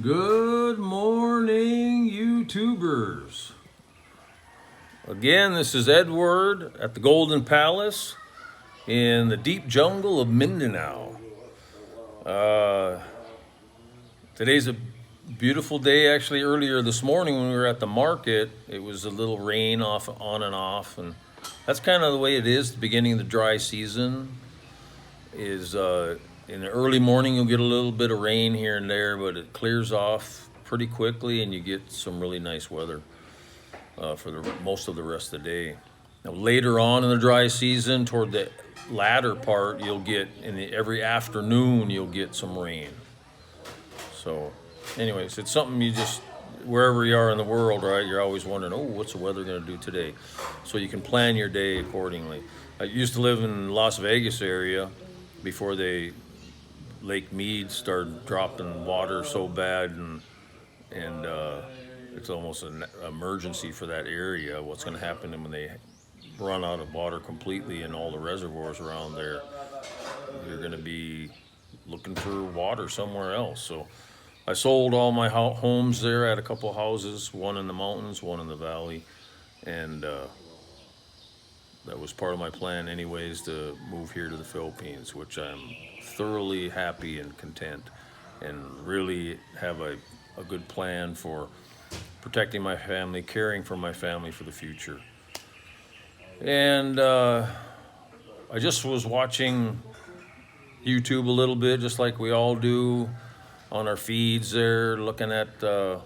Good morning, YouTubers. Again, this is Edward at the Golden Palace in the deep jungle of Mindanao. Today's a beautiful day. Actually, earlier this morning when we were at the market, it was a little rain on and off, and that's kind of the way it is. The beginning of the dry season is in the early morning you'll get a little bit of rain here and there, but it clears off pretty quickly, and you get some really nice weather for most of the rest of the day. Now, later on in the dry season, toward the latter part, you'll get every afternoon you'll get some rain. So, anyways, it's something you just wherever you are in the world, right? You're always wondering, oh, what's the weather going to do today? So you can plan your day accordingly. I used to live in Las Vegas area before Lake Mead started dropping water so bad, and it's almost an emergency for that area. What's going to happen when they run out of water completely in all the reservoirs around there? You're going to be looking for water somewhere else. So I sold all my homes there. I had a couple of houses, one in the mountains, one in the valley, and that was part of my plan anyways, to move here to the Philippines, which I'm thoroughly happy and content, and really have a good plan for protecting my family, caring for my family for the future. And I just was watching YouTube a little bit, just like we all do on our feeds there, looking at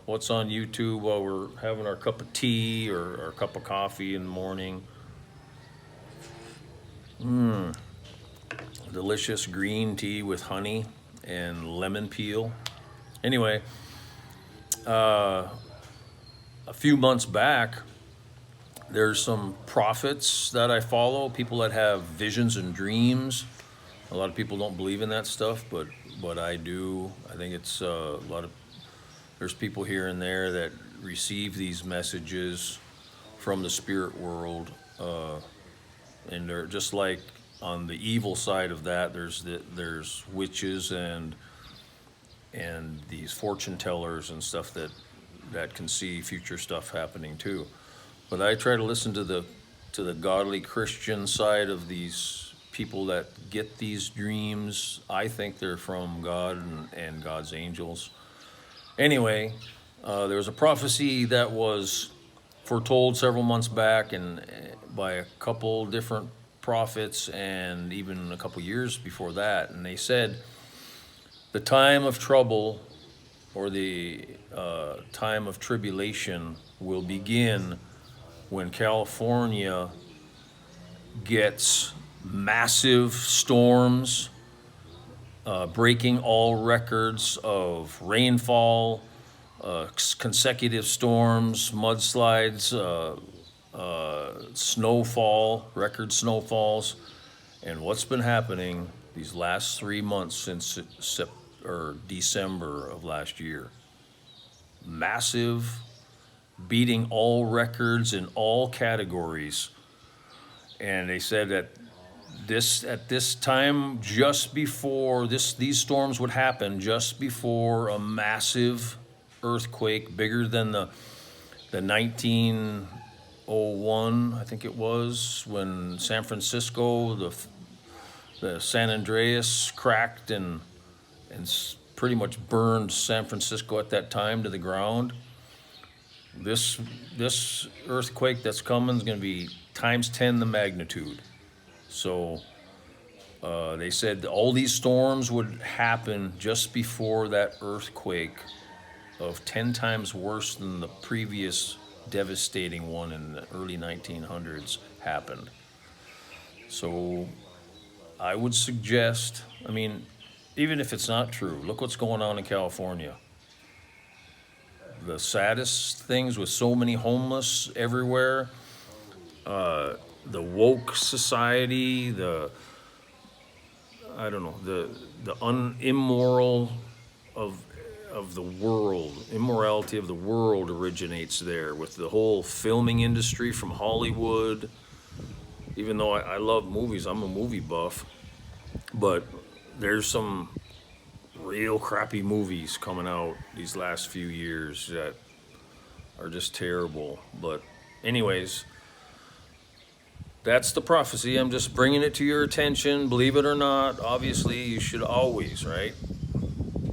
what's on YouTube while we're having our cup of tea or our cup of coffee in the morning. Delicious green tea with honey and lemon peel. Anyway, a few months back, there's some prophets that I follow, people that have visions and dreams. A lot of people don't believe in that stuff, but I do. I think it's there's people here and there that receive these messages from the spirit world, and they're just like on the evil side of that. There's witches and these fortune tellers and stuff that can see future stuff happening too. But I try to listen to the godly Christian side of these people that get these dreams. I think they're from God and God's angels. Anyway, there was a prophecy that was foretold several months back, and by a couple different prophets, and even a couple years before that. And they said the time of trouble, or the time of tribulation, will begin when California gets massive storms, breaking all records of rainfall, consecutive storms, mudslides, snowfall, record snowfalls. And what's been happening these last 3 months since December of last year? Massive, beating all records in all categories. And they said that at this time, just before these storms would happen, just before a massive earthquake bigger than the 1901, I think it was, when San Francisco, the San Andreas cracked and pretty much burned San Francisco at that time to the ground. This earthquake that's coming is going to be times 10 the magnitude. So they said all these storms would happen just before that earthquake of 10 times worse than the previous devastating one in the early 1900s happened. So I would suggest, I mean, even if it's not true, look what's going on in California. The saddest things with so many homeless everywhere, the woke society, the immoral of the world, immorality of the world originates there, with the whole filming industry from Hollywood. Even though I love movies, I'm a movie buff, but there's some real crappy movies coming out these last few years that are just terrible. But anyways, that's the prophecy. I'm just bringing it to your attention. Believe it or not, obviously you should always, right?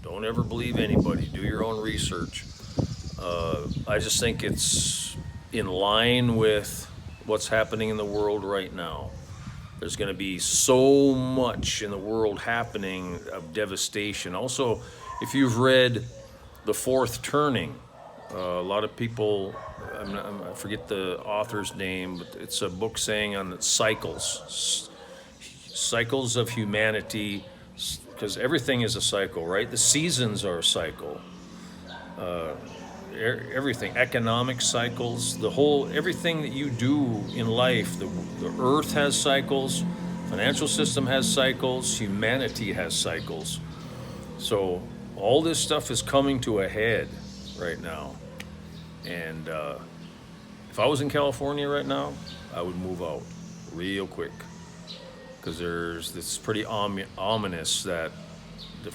Don't ever believe anybody. Do your own research. I just think it's in line with what's happening in the world right now. There's going to be so much in the world happening of devastation. Also, if you've read The Fourth Turning, a lot of people, I forget the author's name, but it's a book saying on the cycles of humanity, because everything is a cycle, right? The seasons are a cycle. Everything, economic cycles, everything that you do in life, the earth has cycles, financial system has cycles, humanity has cycles. So all this stuff is coming to a head right now. And if I was in California right now, I would move out real quick, because it's pretty ominous that the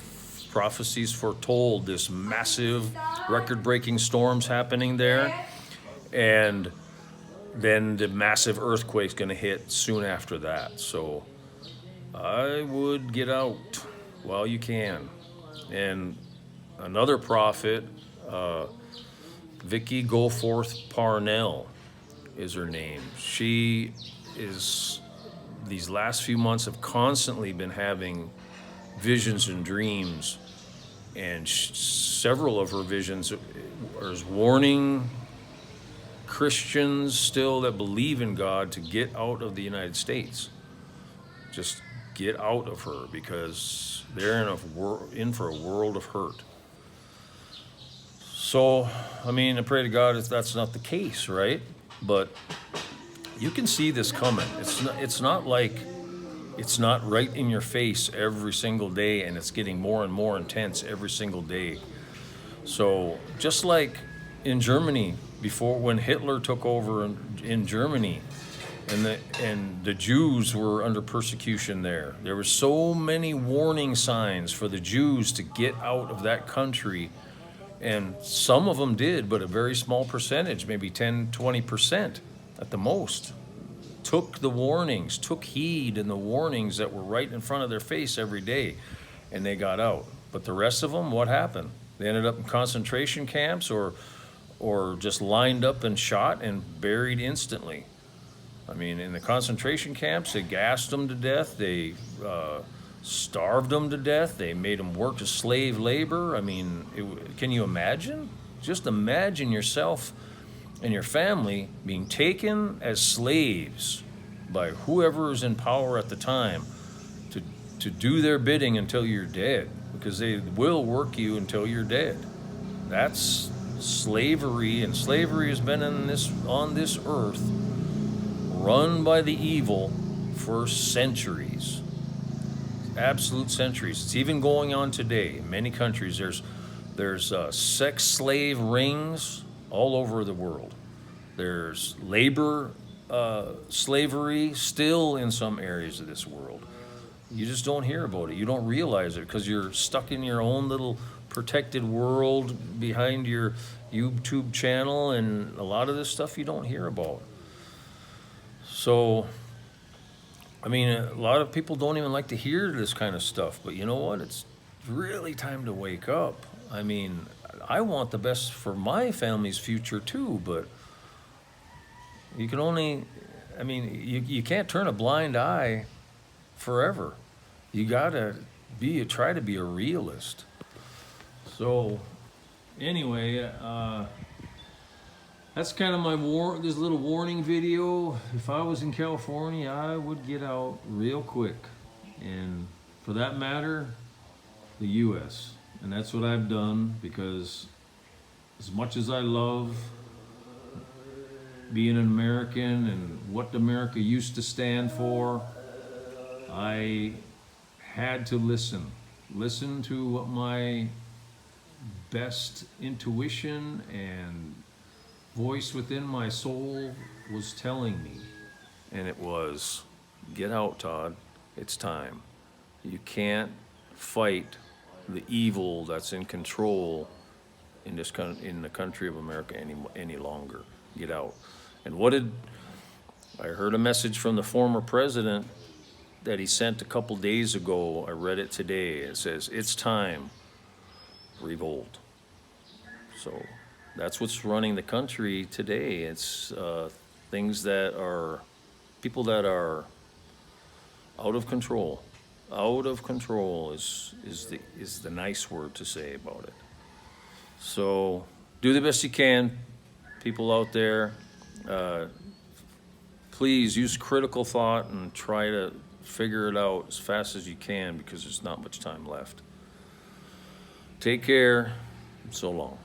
prophecies foretold this massive record-breaking storms happening there, and then the massive earthquake's going to hit soon after that. So I would get out while you can. And another prophet, Vicky Goforth Parnell is her name. She is, these last few months, have constantly been having visions and dreams, and several of her visions are warning Christians still that believe in God to get out of the United States. Just get out of her, because they're in for a world of hurt. So, I mean, I pray to God if that's not the case, right? But you can see this coming. It's not like it's not right in your face every single day, and it's getting more and more intense every single day. So just like in Germany, before, when Hitler took over in Germany, and the Jews were under persecution there were so many warning signs for the Jews to get out of that country. And some of them did, but a very small percentage, maybe 10-20% at the most, took the warnings, took heed in the warnings that were right in front of their face every day, and they got out. But the rest of them, what happened? They ended up in concentration camps or just lined up and shot and buried instantly. I mean, in the concentration camps, they gassed them to death. They starved them to death. They made them work as slave labor. I mean, can you imagine? Just imagine yourself and your family being taken as slaves by whoever is in power at the time to do their bidding until you're dead, because they will work you until you're dead. That's slavery, and slavery has been on this earth, run by the evil for centuries. Absolute centuries. It's even going on today. In many countries, there's sex slave rings all over the world. There's labor slavery still in some areas of this world. You just don't hear about it. You don't realize it, because you're stuck in your own little protected world behind your YouTube channel, and a lot of this stuff you don't hear about. So, I mean, a lot of people don't even like to hear this kind of stuff, but you know what? It's really time to wake up. I mean, I want the best for my family's future too, but you can only, I mean, you can't turn a blind eye forever. You gotta try to be a realist. So, anyway, that's kind of my this little warning video. If I was in California, I would get out real quick. And for that matter, the US. And that's what I've done, because as much as I love being an American and what America used to stand for, I had to listen to what my best intuition and voice within my soul was telling me. And it was, get out, Todd. It's time. You can't fight the evil that's in control in in the country of America any longer. Get out. And what did I heard a message from the former president that he sent a couple days ago. I read it today. It says, "It's time, revolt." So that's what's running the country today. It's things that are, people that are out of control. Out of control is the nice word to say about it. So do the best you can, people out there. Please use critical thought and try to figure it out as fast as you can, because there's not much time left. Take care. So long.